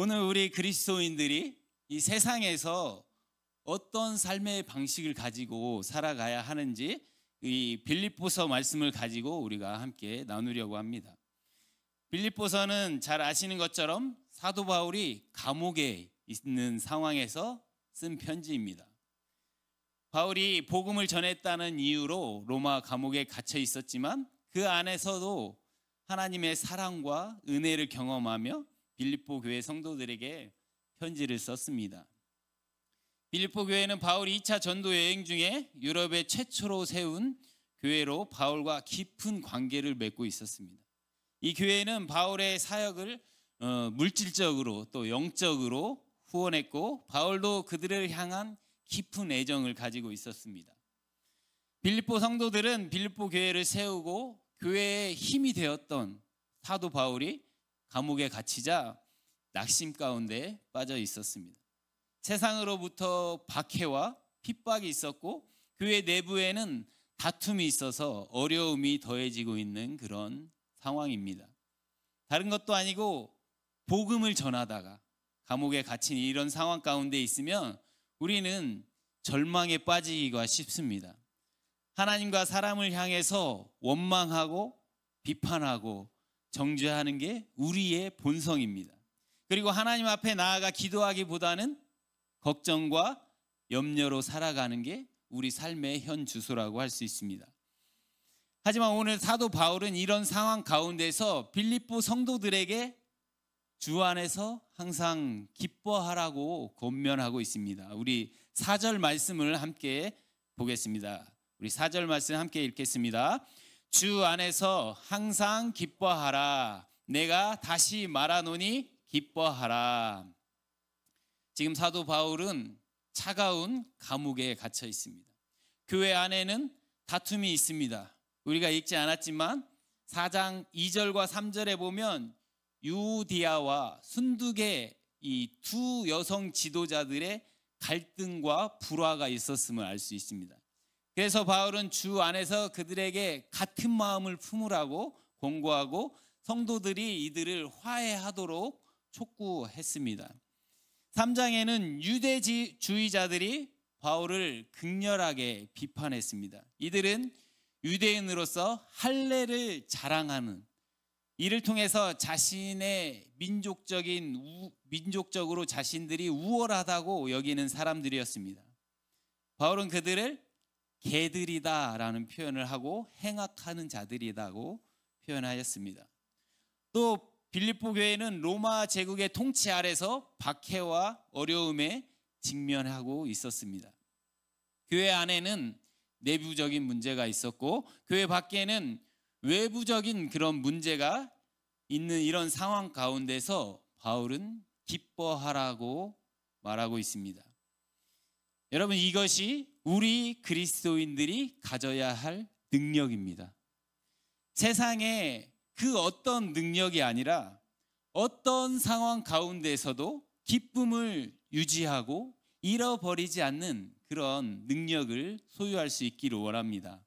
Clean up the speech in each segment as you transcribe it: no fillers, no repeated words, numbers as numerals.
오늘 우리 그리스도인들이 이 세상에서 어떤 삶의 방식을 가지고 살아가야 하는지 이 빌립보서 말씀을 가지고 우리가 함께 나누려고 합니다. 빌립보서는 잘 아시는 것처럼 사도 바울이 감옥에 있는 상황에서 쓴 편지입니다. 바울이 복음을 전했다는 이유로 로마 감옥에 갇혀 있었지만 그 안에서도 하나님의 사랑과 은혜를 경험하며 빌립보 교회 성도들에게 편지를 썼습니다. 빌립보 교회는 바울이 2차 전도 여행 중에 유럽에 최초로 세운 교회로 바울과 깊은 관계를 맺고 있었습니다. 이 교회는 바울의 사역을 물질적으로 또 영적으로 후원했고 바울도 그들을 향한 깊은 애정을 가지고 있었습니다. 빌립보 성도들은 빌립보 교회를 세우고 교회의 힘이 되었던 사도 바울이 감옥에 갇히자 낙심 가운데 빠져 있었습니다. 세상으로부터 박해와 핍박이 있었고 교회 내부에는 다툼이 있어서 어려움이 더해지고 있는 그런 상황입니다. 다른 것도 아니고 복음을 전하다가 감옥에 갇힌 이런 상황 가운데 있으면 우리는 절망에 빠지기가 쉽습니다. 하나님과 사람을 향해서 원망하고 비판하고 정죄하는 게 우리의 본성입니다. 그리고 하나님 앞에 나아가 기도하기보다는 걱정과 염려로 살아가는 게 우리 삶의 현 주소라고 할 수 있습니다. 하지만 오늘 사도 바울은 이런 상황 가운데서 빌립보 성도들에게 주 안에서 항상 기뻐하라고 권면하고 있습니다. 우리 4절 말씀을 함께 보겠습니다. 우리 4절 말씀 함께 읽겠습니다. 주 안에서 항상 기뻐하라. 내가 다시 말하노니 기뻐하라. 지금 사도 바울은 차가운 감옥에 갇혀 있습니다. 교회 안에는 다툼이 있습니다. 우리가 읽지 않았지만 4장 2절과 3절에 보면 유디아와 순두계 이 두 여성 지도자들의 갈등과 불화가 있었음을 알 수 있습니다. 그래서 바울은 주 안에서 그들에게 같은 마음을 품으라고 권고하고 성도들이 이들을 화해하도록 촉구했습니다. 3장에는 유대주의자들이 바울을 극렬하게 비판했습니다. 이들은 유대인으로서 할례를 자랑하는, 이를 통해서 자신의 민족적으로 자신들이 우월하다고 여기는 사람들이었습니다. 바울은 그들을 개들이다라는 표현을 하고 행악하는 자들이라고 표현하였습니다. 또 빌립보 교회는 로마 제국의 통치 아래서 박해와 어려움에 직면하고 있었습니다. 교회 안에는 내부적인 문제가 있었고 교회 밖에는 외부적인 그런 문제가 있는 이런 상황 가운데서 바울은 기뻐하라고 말하고 있습니다. 여러분, 이것이 우리 그리스도인들이 가져야 할 능력입니다. 세상에 그 어떤 능력이 아니라 어떤 상황 가운데서도 기쁨을 유지하고 잃어버리지 않는 그런 능력을 소유할 수 있기를 원합니다.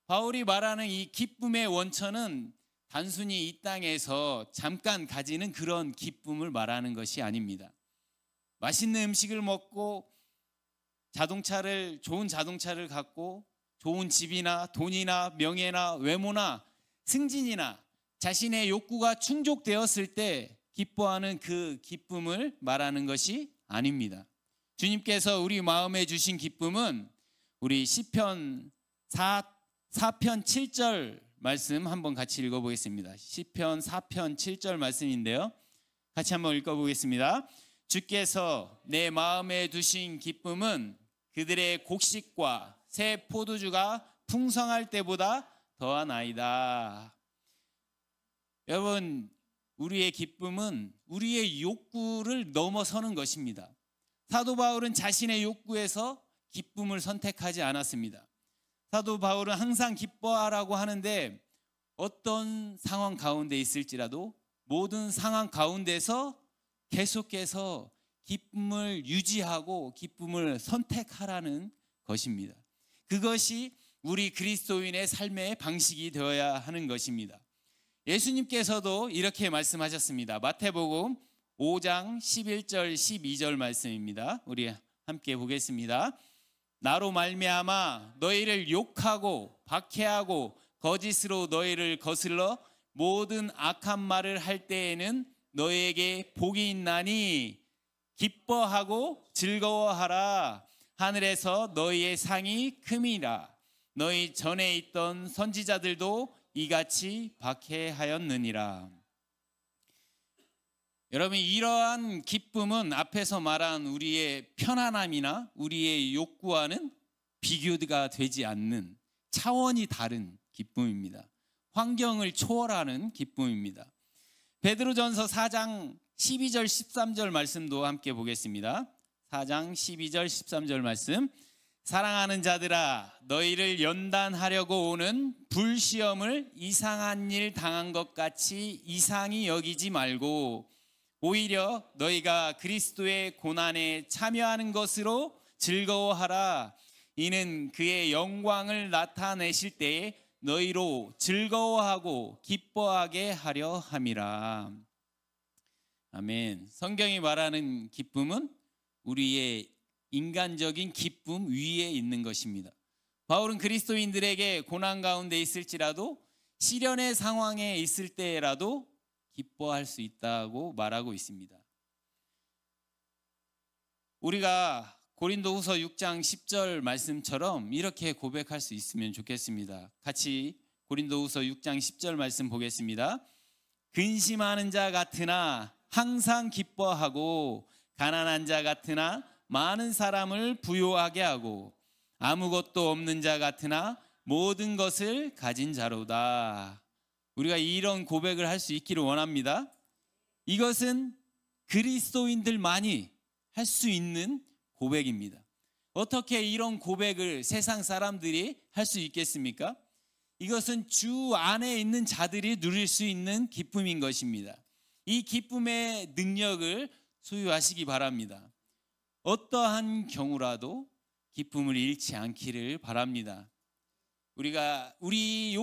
바울이 말하는 이 기쁨의 원천은 단순히 이 땅에서 잠깐 가지는 그런 기쁨을 말하는 것이 아닙니다. 맛있는 음식을 먹고 좋은 자동차를 갖고 좋은 집이나 돈이나 명예나 외모나 승진이나 자신의 욕구가 충족되었을 때 기뻐하는 그 기쁨을 말하는 것이 아닙니다. 주님께서 우리 마음에 주신 기쁨은 우리 시편 4편 7절 말씀 한번 같이 읽어보겠습니다. 시편 4편 7절 말씀인데요. 같이 한번 읽어보겠습니다. 주께서 내 마음에 두신 기쁨은 그들의 곡식과 새 포도주가 풍성할 때보다 더하나이다. 여러분, 우리의 기쁨은 우리의 욕구를 넘어서는 것입니다. 사도 바울은 자신의 욕구에서 기쁨을 선택하지 않았습니다. 사도 바울은 항상 기뻐하라고 하는데 어떤 상황 가운데 있을지라도 모든 상황 가운데서 계속해서 기쁨을 유지하고 기쁨을 선택하라는 것입니다. 그것이 우리 그리스도인의 삶의 방식이 되어야 하는 것입니다. 예수님께서도 이렇게 말씀하셨습니다. 마태복음 5장 11절 12절 말씀입니다. 우리 함께 보겠습니다. 나로 말미암아 너희를 욕하고 박해하고 거짓으로 너희를 거슬러 모든 악한 말을 할 때에는 너희에게 복이 있나니 기뻐하고 즐거워하라. 하늘에서 너희의 상이 큼이라. 너희 전에 있던 선지자들도 이같이 박해하였느니라. 여러분, 이러한 기쁨은 앞에서 말한 우리의 편안함이나 우리의 욕구와는 비교가 되지 않는 차원이 다른 기쁨입니다. 환경을 초월하는 기쁨입니다. 베드로전서 4장 12절 13절 말씀도 함께 보겠습니다. 4장 12절 13절 말씀. 사랑하는 자들아, 너희를 연단하려고 오는 불시험을 이상한 일 당한 것 같이 이상히 여기지 말고 오히려 너희가 그리스도의 고난에 참여하는 것으로 즐거워하라. 이는 그의 영광을 나타내실 때에 너희로 즐거워하고 기뻐하게 하려 함이라. 아멘. 성경이 말하는 기쁨은 우리의 인간적인 기쁨 위에 있는 것입니다. 바울은 그리스도인들에게 고난 가운데 있을지라도 시련의 상황에 있을 때라도 기뻐할 수 있다고 말하고 있습니다. 우리가 고린도후서 6장 10절 말씀처럼 이렇게 고백할 수 있으면 좋겠습니다. 같이 고린도후서 6장 10절 말씀 보겠습니다. 근심하는 자 같으나 항상 기뻐하고 가난한 자 같으나 많은 사람을 부요하게 하고 아무것도 없는 자 같으나 모든 것을 가진 자로다. 우리가 이런 고백을 할 수 있기를 원합니다. 이것은 그리스도인들만이 할 수 있는 고백입니다. 어떻게 이런 고백을 세상 사람들이 할 수 있겠습니까? 이것은 주 안에 있는 자들이 누릴 수 있는 기쁨인 것입니다. 이 기쁨의 능력을 소유하시기 바랍니다. 어떠한 경우라도 기쁨을 잃지 않기를 바랍니다. 우리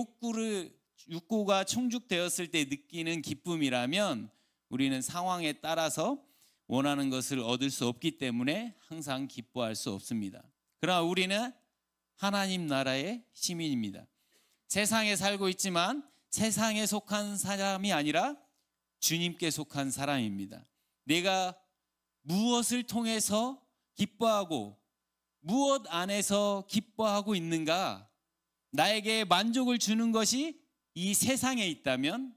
욕구가 충족되었을 때 느끼는 기쁨이라면 우리는 상황에 따라서 원하는 것을 얻을 수 없기 때문에 항상 기뻐할 수 없습니다. 그러나 우리는 하나님 나라의 시민입니다. 세상에 살고 있지만 세상에 속한 사람이 아니라 주님께 속한 사람입니다. 내가 무엇을 통해서 기뻐하고 무엇 안에서 기뻐하고 있는가? 나에게 만족을 주는 것이 이 세상에 있다면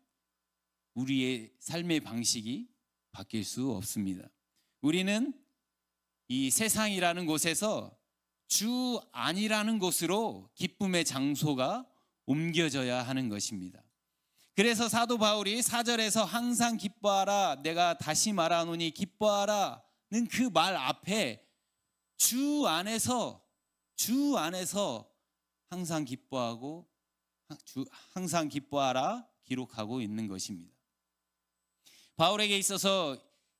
우리의 삶의 방식이 바뀔 수 없습니다. 우리는 이 세상이라는 곳에서 주 안이라는 곳으로 기쁨의 장소가 옮겨져야 하는 것입니다. 그래서 사도 바울이 4절에서 항상 기뻐하라, 내가 다시 말하노니 기뻐하라는 그 말 앞에 주 안에서 항상 기뻐하고 항상 기뻐하라 기록하고 있는 것입니다. 바울에게 있어서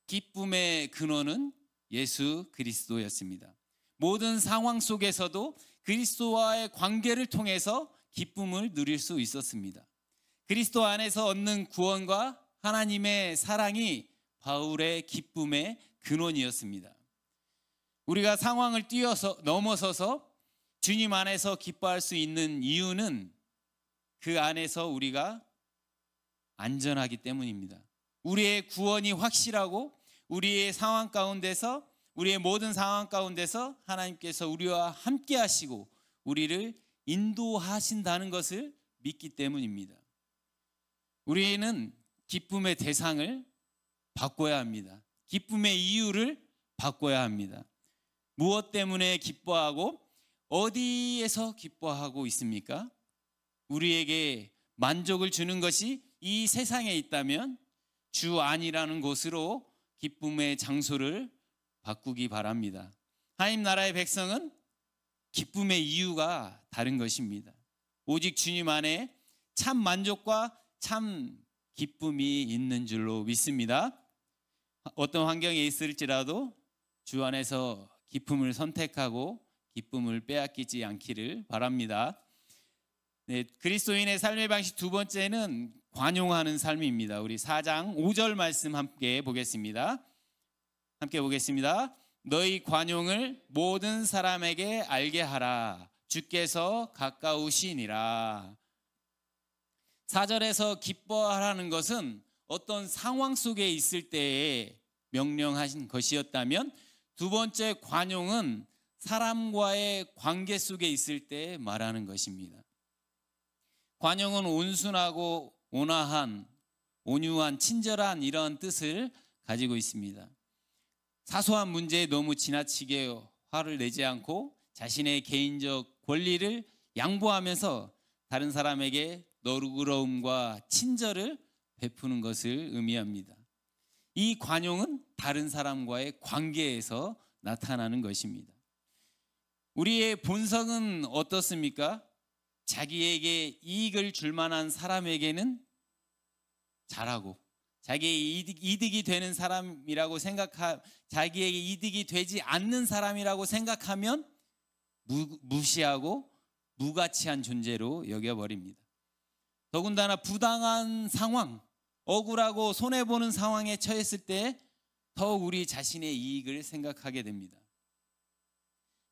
기쁨의 근원은 예수 그리스도였습니다. 모든 상황 속에서도 그리스도와의 관계를 통해서 기쁨을 누릴 수 있었습니다. 그리스도 안에서 얻는 구원과 하나님의 사랑이 바울의 기쁨의 근원이었습니다. 우리가 상황을 넘어서서 주님 안에서 기뻐할 수 있는 이유는 그 안에서 우리가 안전하기 때문입니다. 우리의 구원이 확실하고 우리의 상황 가운데서, 우리의 모든 상황 가운데서 하나님께서 우리와 함께 하시고 우리를 인도하신다는 것을 믿기 때문입니다. 우리는 기쁨의 대상을 바꿔야 합니다. 기쁨의 이유를 바꿔야 합니다. 무엇 때문에 기뻐하고 어디에서 기뻐하고 있습니까? 우리에게 만족을 주는 것이 이 세상에 있다면 주 안이라는 곳으로 기쁨의 장소를 바꾸기 바랍니다. 하나님 나라의 백성은 기쁨의 이유가 다른 것입니다. 오직 주님 안에 참 만족과 참 기쁨이 있는 줄로 믿습니다. 어떤 환경에 있을지라도 주 안에서 기쁨을 선택하고 기쁨을 빼앗기지 않기를 바랍니다. 네, 그리스도인의 삶의 방식 두 번째는 관용하는 삶입니다. 우리 4장 5절 말씀 함께 보겠습니다. 함께 보겠습니다. 너희 관용을 모든 사람에게 알게 하라. 주께서 가까우시니라. 4절에서 기뻐하라는 것은 어떤 상황 속에 있을 때에 명령하신 것이었다면, 두 번째 관용은 사람과의 관계 속에 있을 때 말하는 것입니다. 관용은 온순하고 온화한, 온유한, 친절한 이런 뜻을 가지고 있습니다. 사소한 문제에 너무 지나치게 화를 내지 않고 자신의 개인적 권리를 양보하면서 다른 사람에게 너그러움과 친절을 베푸는 것을 의미합니다. 이 관용은 다른 사람과의 관계에서 나타나는 것입니다. 우리의 본성은 어떻습니까? 자기에게 이익을 줄 만한 사람에게는 잘하고, 자기의 이득이 되는 사람이라고 자기에게 이득이 되지 않는 사람이라고 생각하면 무시하고 무가치한 존재로 여겨버립니다. 더군다나 부당한 상황, 억울하고 손해보는 상황에 처했을 때 더욱 우리 자신의 이익을 생각하게 됩니다.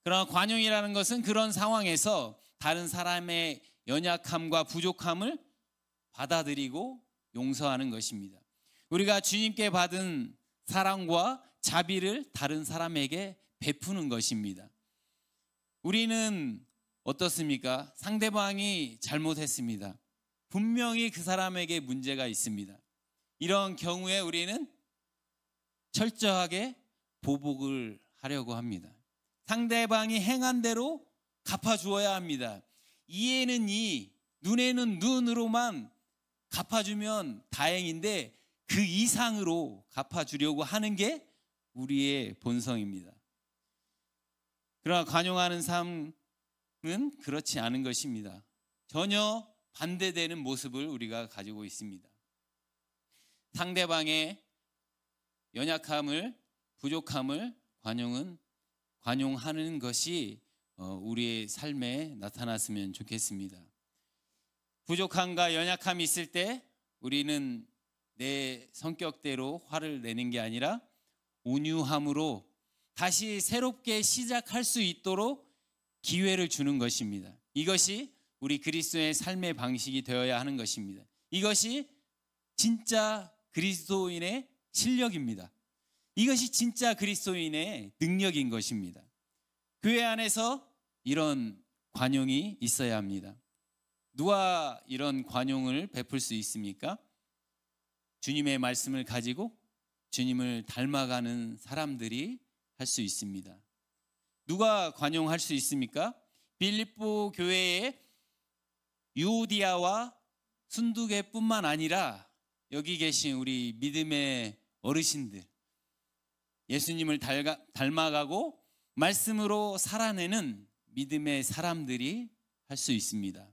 그러나 관용이라는 것은 그런 상황에서 다른 사람의 연약함과 부족함을 받아들이고 용서하는 것입니다. 우리가 주님께 받은 사랑과 자비를 다른 사람에게 베푸는 것입니다. 우리는 어떻습니까? 상대방이 잘못했습니다. 분명히 그 사람에게 문제가 있습니다. 이런 경우에 우리는 철저하게 보복을 하려고 합니다. 상대방이 행한 대로 갚아주어야 합니다. 이에는 이, 눈에는 눈으로만 갚아주면 다행인데 그 이상으로 갚아주려고 하는 게 우리의 본성입니다. 그러나 관용하는 삶은 그렇지 않은 것입니다. 전혀 반대되는 모습을 우리가 가지고 있습니다. 상대방의 연약함을, 부족함을 관용하는 것이 우리의 삶에 나타났으면 좋겠습니다. 부족함과 연약함이 있을 때 우리는 내 성격대로 화를 내는 게 아니라 온유함으로 다시 새롭게 시작할 수 있도록 기회를 주는 것입니다. 이것이 우리 그리스도의 삶의 방식이 되어야 하는 것입니다. 이것이 진짜 그리스도인의 실력입니다. 이것이 진짜 그리스도인의 능력인 것입니다. 교회 안에서 이런 관용이 있어야 합니다. 누가 이런 관용을 베풀 수 있습니까? 주님의 말씀을 가지고 주님을 닮아가는 사람들이 할 수 있습니다. 누가 관용할 수 있습니까? 빌립보 교회의 유오디아와 순두계뿐만 아니라 여기 계신 우리 믿음의 어르신들, 예수님을 닮아가고 말씀으로 살아내는 믿음의 사람들이 할 수 있습니다.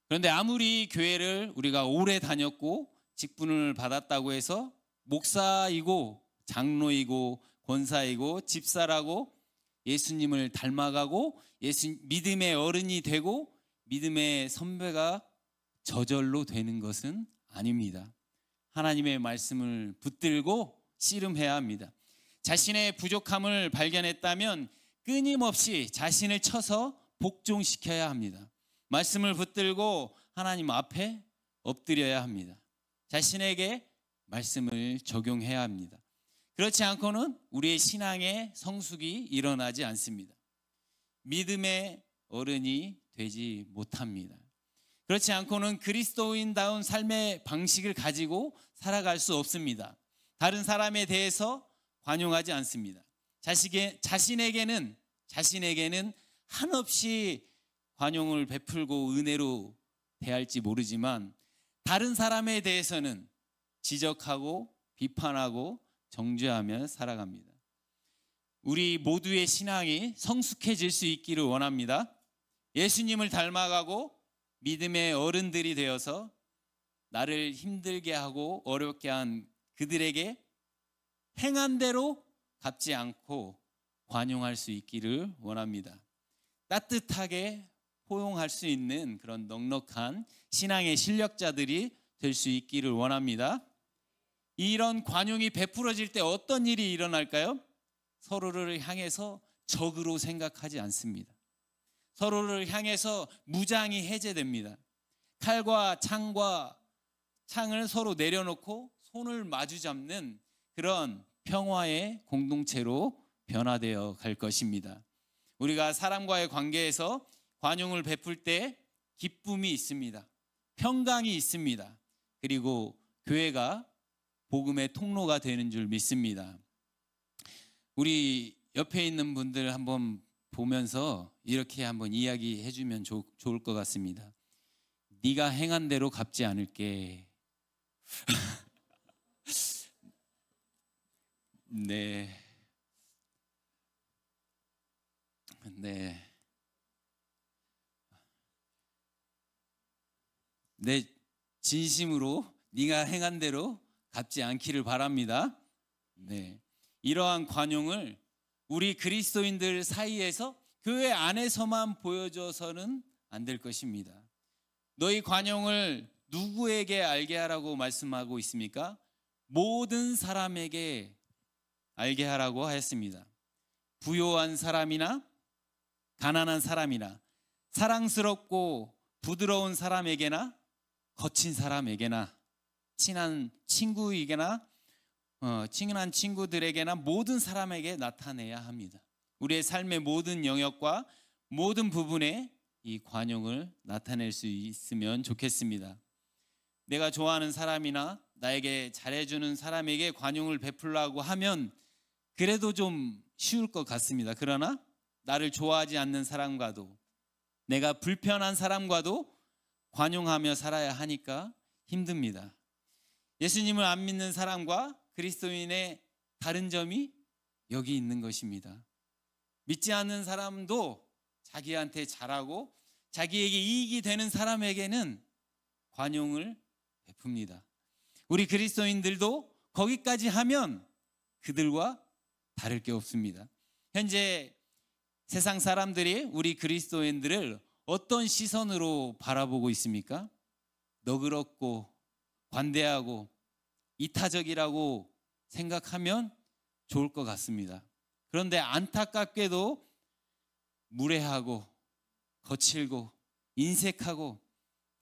그런데 아무리 교회를 우리가 오래 다녔고 직분을 받았다고 해서 목사이고 장로이고 권사이고 집사라고 예수님을 닮아가고 믿음의 어른이 되고 믿음의 선배가 저절로 되는 것은 아닙니다. 하나님의 말씀을 붙들고 씨름해야 합니다. 자신의 부족함을 발견했다면 끊임없이 자신을 쳐서 복종시켜야 합니다. 말씀을 붙들고 하나님 앞에 엎드려야 합니다. 자신에게 말씀을 적용해야 합니다. 그렇지 않고는 우리의 신앙의 성숙이 일어나지 않습니다. 믿음의 어른이 되지 못합니다. 그렇지 않고는 그리스도인다운 삶의 방식을 가지고 살아갈 수 없습니다. 다른 사람에 대해서 관용하지 않습니다. 자신에게는 한없이 관용을 베풀고 은혜로 대할지 모르지만 다른 사람에 대해서는 지적하고 비판하고 정죄하며 살아갑니다. 우리 모두의 신앙이 성숙해질 수 있기를 원합니다. 예수님을 닮아가고 믿음의 어른들이 되어서 나를 힘들게 하고 어렵게 한 그들에게 행한 대로 갚지 않고 관용할 수 있기를 원합니다. 따뜻하게 포용할 수 있는 그런 넉넉한 신앙의 실력자들이 될 수 있기를 원합니다. 이런 관용이 베풀어질 때 어떤 일이 일어날까요? 서로를 향해서 적으로 생각하지 않습니다. 서로를 향해서 무장이 해제됩니다. 칼과 창을 서로 내려놓고 손을 마주 잡는 그런 평화의 공동체로 변화되어 갈 것입니다. 우리가 사람과의 관계에서 관용을 베풀 때 기쁨이 있습니다. 평강이 있습니다. 그리고 교회가 복음의 통로가 되는 줄 믿습니다. 우리 옆에 있는 분들 한번 보면서 이렇게 한번 이야기해 주면 좋을 것 같습니다. 네가 행한 대로 갚지 않을게. 네. 진심으로 네가 행한 대로 갚지 않기를 바랍니다. 네. 이러한 관용을 우리 그리스도인들 사이에서 교회 안에서만 보여줘서는 안 될 것입니다. 너희 관용을 누구에게 알게 하라고 말씀하고 있습니까? 모든 사람에게 알게 하라고 하였습니다. 부요한 사람이나 가난한 사람이나 사랑스럽고 부드러운 사람에게나 거친 사람에게나 친한 친구에게나 친한 친구들에게나 모든 사람에게 나타내야 합니다. 우리의 삶의 모든 영역과 모든 부분에 이 관용을 나타낼 수 있으면 좋겠습니다. 내가 좋아하는 사람이나 나에게 잘해주는 사람에게 관용을 베풀려고 하면 그래도 좀 쉬울 것 같습니다. 그러나 나를 좋아하지 않는 사람과도 내가 불편한 사람과도 관용하며 살아야 하니까 힘듭니다. 예수님을 안 믿는 사람과 그리스도인의 다른 점이 여기 있는 것입니다. 믿지 않는 사람도 자기한테 잘하고 자기에게 이익이 되는 사람에게는 관용을 베풉니다. 우리 그리스도인들도 거기까지 하면 그들과 다를 게 없습니다. 현재 세상 사람들이 우리 그리스도인들을 어떤 시선으로 바라보고 있습니까? 너그럽고 관대하고 이타적이라고 생각하면 좋을 것 같습니다. 그런데 안타깝게도 무례하고 거칠고 인색하고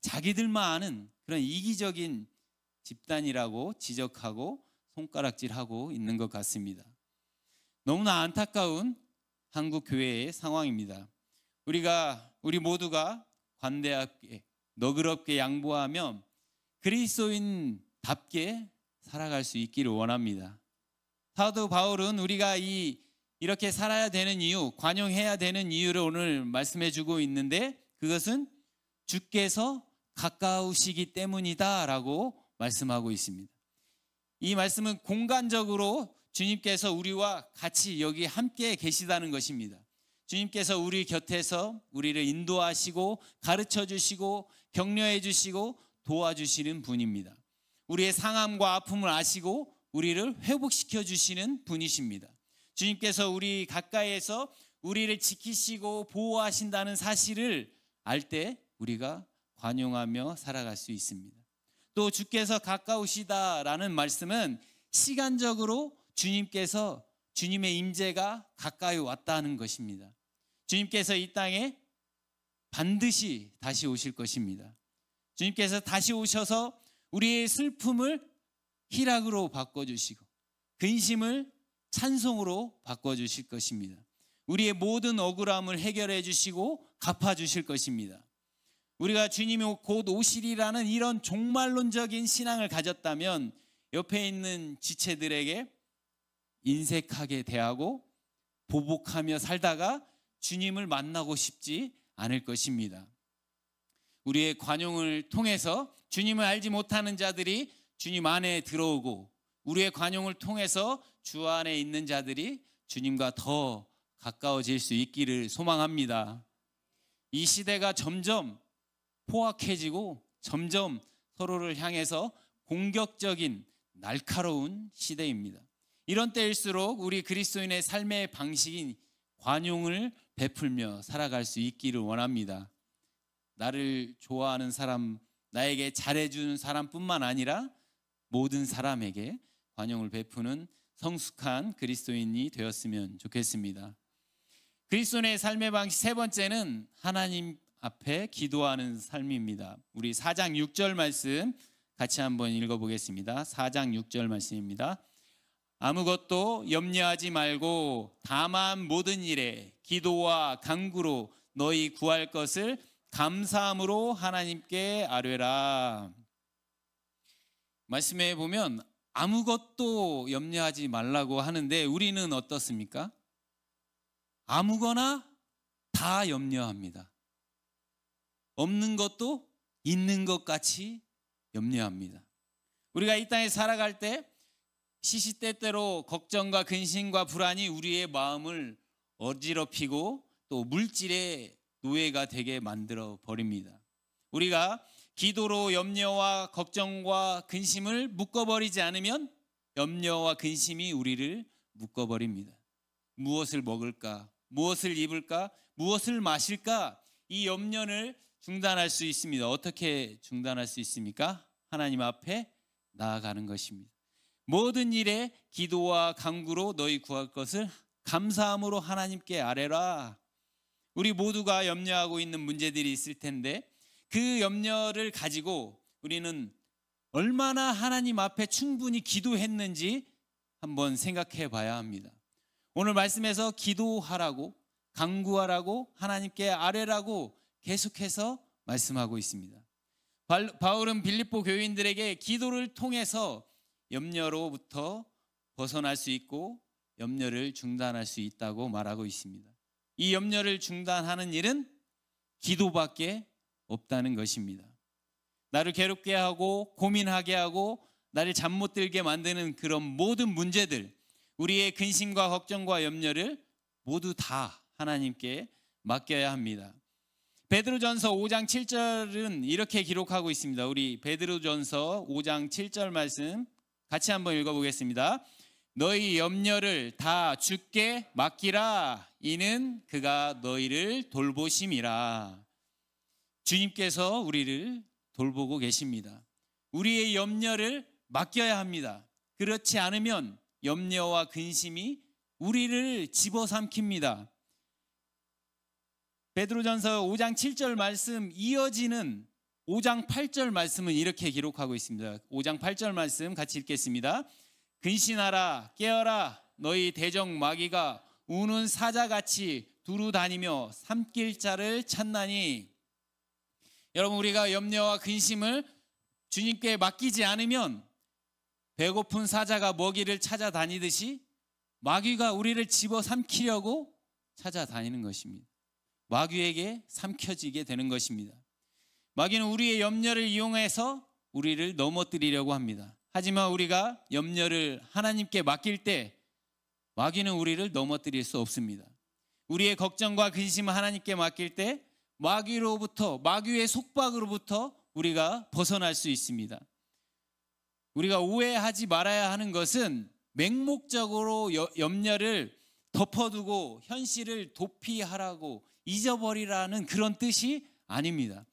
자기들만 아는 그런 이기적인 집단이라고 지적하고 손가락질하고 있는 것 같습니다. 너무나 안타까운 한국 교회의 상황입니다. 우리 모두가 관대하게 너그럽게 양보하며 그리스도인답게 살아갈 수 있기를 원합니다. 사도 바울은 우리가 이렇게 살아야 되는 이유, 관용해야 되는 이유를 오늘 말씀해 주고 있는데 그것은 주께서 가까우시기 때문이다 라고 말씀하고 있습니다. 이 말씀은 공간적으로 주님께서 우리와 같이 여기 함께 계시다는 것입니다. 주님께서 우리 곁에서 우리를 인도하시고 가르쳐 주시고 격려해 주시고 도와주시는 분입니다. 우리의 상함과 아픔을 아시고 우리를 회복시켜 주시는 분이십니다. 주님께서 우리 가까이에서 우리를 지키시고 보호하신다는 사실을 알 때 우리가 관용하며 살아갈 수 있습니다. 또 주께서 가까우시다라는 말씀은 시간적으로 주님의 임재가 가까이 왔다는 것입니다. 주님께서 이 땅에 반드시 다시 오실 것입니다. 주님께서 다시 오셔서 우리의 슬픔을 희락으로 바꿔주시고 근심을 찬송으로 바꿔주실 것입니다. 우리의 모든 억울함을 해결해 주시고 갚아주실 것입니다. 우리가 주님이 곧 오시리라는 이런 종말론적인 신앙을 가졌다면 옆에 있는 지체들에게 인색하게 대하고 보복하며 살다가 주님을 만나고 싶지 않을 것입니다. 우리의 관용을 통해서 주님을 알지 못하는 자들이 주님 안에 들어오고 우리의 관용을 통해서 주 안에 있는 자들이 주님과 더 가까워질 수 있기를 소망합니다. 이 시대가 점점 포악해지고 점점 서로를 향해서 공격적인 날카로운 시대입니다. 이런 때일수록 우리 그리스도인의 삶의 방식인 관용을 베풀며 살아갈 수 있기를 원합니다. 나를 좋아하는 사람, 나에게 잘해주는 사람뿐만 아니라 모든 사람에게 관용을 베푸는 성숙한 그리스도인이 되었으면 좋겠습니다. 그리스도인의 삶의 방식 세 번째는 하나님 앞에 기도하는 삶입니다. 우리 4장 6절 말씀 같이 한번 읽어보겠습니다. 4장 6절 말씀입니다. 아무것도 염려하지 말고 다만 모든 일에 기도와 간구로 너희 구할 것을 감사함으로 하나님께 아뢰라. 말씀에 보면 아무것도 염려하지 말라고 하는데 우리는 어떻습니까? 아무거나 다 염려합니다. 없는 것도 있는 것 같이 염려합니다. 우리가 이 땅에 살아갈 때 시시때때로 걱정과 근심과 불안이 우리의 마음을 어지럽히고 또 물질의 노예가 되게 만들어 버립니다. 우리가 기도로 염려와 걱정과 근심을 묶어버리지 않으면 염려와 근심이 우리를 묶어버립니다. 무엇을 먹을까? 무엇을 입을까? 무엇을 마실까? 이 염려를 중단할 수 있습니다. 어떻게 중단할 수 있습니까? 하나님 앞에 나아가는 것입니다. 모든 일에 기도와 간구로 너희 구할 것을 감사함으로 하나님께 아뢰라. 우리 모두가 염려하고 있는 문제들이 있을 텐데 그 염려를 가지고 우리는 얼마나 하나님 앞에 충분히 기도했는지 한번 생각해 봐야 합니다. 오늘 말씀에서 기도하라고, 간구하라고, 하나님께 아뢰라고 계속해서 말씀하고 있습니다. 바울은 빌립보 교인들에게 기도를 통해서 염려로부터 벗어날 수 있고 염려를 중단할 수 있다고 말하고 있습니다. 이 염려를 중단하는 일은 기도밖에 없다는 것입니다. 나를 괴롭게 하고 고민하게 하고 나를 잠 못 들게 만드는 그런 모든 문제들, 우리의 근심과 걱정과 염려를 모두 다 하나님께 맡겨야 합니다. 베드로전서 5장 7절은 이렇게 기록하고 있습니다. 우리 베드로전서 5장 7절 말씀 같이 한번 읽어보겠습니다. 너희 염려를 다 주께 맡기라. 이는 그가 너희를 돌보심이라. 주님께서 우리를 돌보고 계십니다. 우리의 염려를 맡겨야 합니다. 그렇지 않으면 염려와 근심이 우리를 집어삼킵니다. 베드로전서 5장 7절 말씀 이어지는 5장 8절 말씀은 이렇게 기록하고 있습니다. 5장 8절 말씀 같이 읽겠습니다. 근신하라 깨어라 너희 대적 마귀가 우는 사자같이 두루 다니며 삼킬 자를 찾나니. 여러분, 우리가 염려와 근심을 주님께 맡기지 않으면 배고픈 사자가 먹이를 찾아다니듯이 마귀가 우리를 집어삼키려고 찾아다니는 것입니다. 마귀에게 삼켜지게 되는 것입니다. 마귀는 우리의 염려를 이용해서 우리를 넘어뜨리려고 합니다. 하지만 우리가 염려를 하나님께 맡길 때 마귀는 우리를 넘어뜨릴 수 없습니다. 우리의 걱정과 근심을 하나님께 맡길 때 마귀로부터, 마귀의 속박으로부터 우리가 벗어날 수 있습니다. 우리가 오해하지 말아야 하는 것은 맹목적으로 염려를 덮어두고 현실을 도피하라고 잊어버리라는 그런 뜻이 아닙니다.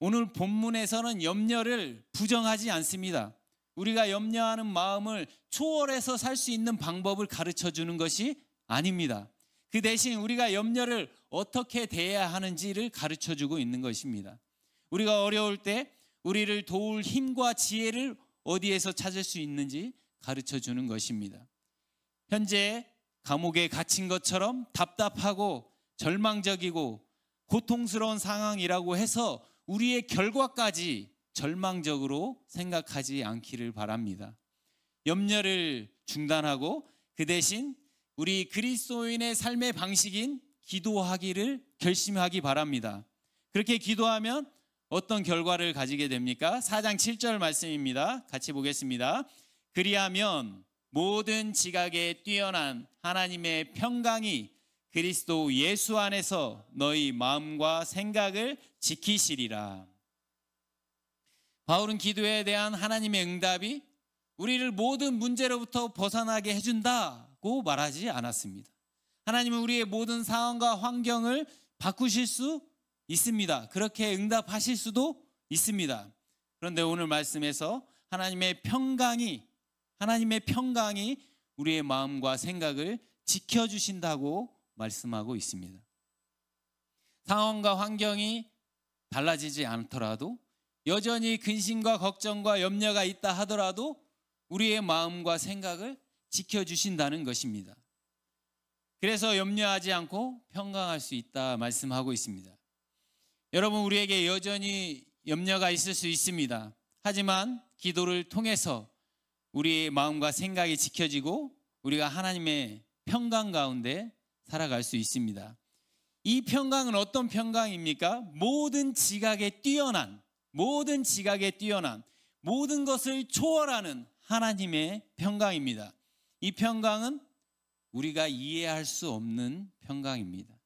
오늘 본문에서는 염려를 부정하지 않습니다. 우리가 염려하는 마음을 초월해서 살 수 있는 방법을 가르쳐 주는 것이 아닙니다. 그 대신 우리가 염려를 어떻게 대해야 하는지를 가르쳐 주고 있는 것입니다. 우리가 어려울 때 우리를 도울 힘과 지혜를 어디에서 찾을 수 있는지 가르쳐 주는 것입니다. 현재 감옥에 갇힌 것처럼 답답하고 절망적이고 고통스러운 상황이라고 해서 우리의 결과까지 절망적으로 생각하지 않기를 바랍니다. 염려를 중단하고 그 대신 우리 그리스도인의 삶의 방식인 기도하기를 결심하기 바랍니다. 그렇게 기도하면 어떤 결과를 가지게 됩니까? 4장 7절 말씀입니다. 같이 보겠습니다. 그리하면 모든 지각에 뛰어난 하나님의 평강이 그리스도 예수 안에서 너희 마음과 생각을 지키시리라. 바울은 기도에 대한 하나님의 응답이 우리를 모든 문제로부터 벗어나게 해준다고 말하지 않았습니다. 하나님은 우리의 모든 상황과 환경을 바꾸실 수 있습니다. 그렇게 응답하실 수도 있습니다. 그런데 오늘 말씀에서 하나님의 평강이 우리의 마음과 생각을 지켜주신다고 말씀하고 있습니다. 상황과 환경이 달라지지 않더라도, 여전히 근심과 걱정과 염려가 있다 하더라도 우리의 마음과 생각을 지켜주신다는 것입니다. 그래서 염려하지 않고 평강할 수 있다 말씀하고 있습니다. 여러분, 우리에게 여전히 염려가 있을 수 있습니다. 하지만 기도를 통해서 우리의 마음과 생각이 지켜지고 우리가 하나님의 평강 가운데 살아갈 수 있습니다. 이 평강은 어떤 평강입니까? 모든 지각에 뛰어난, 모든 것을 초월하는 하나님의 평강입니다. 이 평강은 우리가 이해할 수 없는 평강입니다.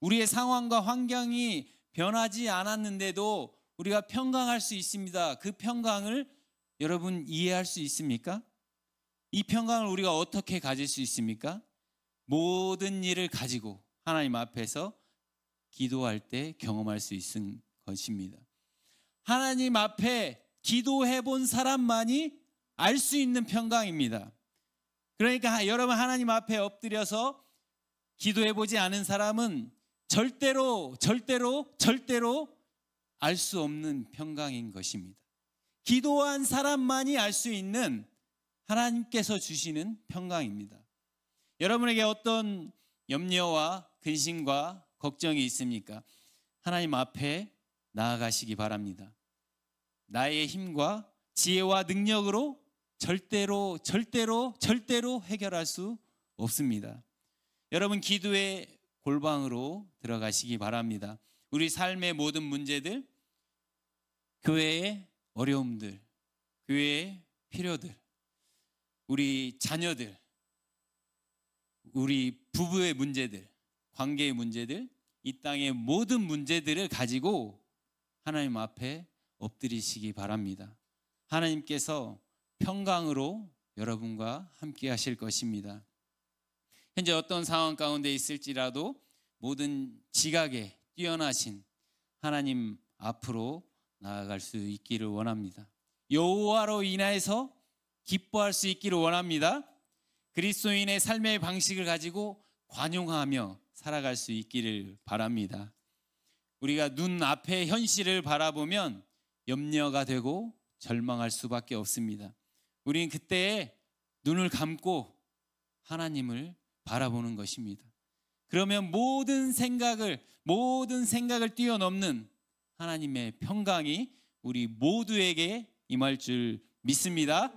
우리의 상황과 환경이 변하지 않았는데도 우리가 평강할 수 있습니다. 그 평강을 여러분 이해할 수 있습니까? 이 평강을 우리가 어떻게 가질 수 있습니까? 모든 일을 가지고 하나님 앞에서 기도할 때 경험할 수 있는 것입니다. 하나님 앞에 기도해 본 사람만이 알 수 있는 평강입니다. 그러니까 여러분, 하나님 앞에 엎드려서 기도해 보지 않은 사람은 절대로 알 수 없는 평강인 것입니다. 기도한 사람만이 알 수 있는 하나님께서 주시는 평강입니다. 여러분에게 어떤 염려와 근심과 걱정이 있습니까? 하나님 앞에 나아가시기 바랍니다. 나의 힘과 지혜와 능력으로 절대로 해결할 수 없습니다. 여러분, 기도의 골방으로 들어가시기 바랍니다. 우리 삶의 모든 문제들, 교회의 어려움들, 교회의 필요들, 우리 자녀들, 우리 부부의 문제들, 관계의 문제들, 이 땅의 모든 문제들을 가지고 하나님 앞에 엎드리시기 바랍니다. 하나님께서 평강으로 여러분과 함께 하실 것입니다. 현재 어떤 상황 가운데 있을지라도 모든 지각에 뛰어나신 하나님 앞으로 나아갈 수 있기를 원합니다. 여호와로 인하여서 기뻐할 수 있기를 원합니다. 그리스도인의 삶의 방식을 가지고 관용하며 살아갈 수 있기를 바랍니다. 우리가 눈앞의 현실을 바라보면 염려가 되고 절망할 수밖에 없습니다. 우리는 그때에 눈을 감고 하나님을 바라보는 것입니다. 그러면 모든 생각을 뛰어넘는 하나님의 평강이 우리 모두에게 임할 줄 믿습니다.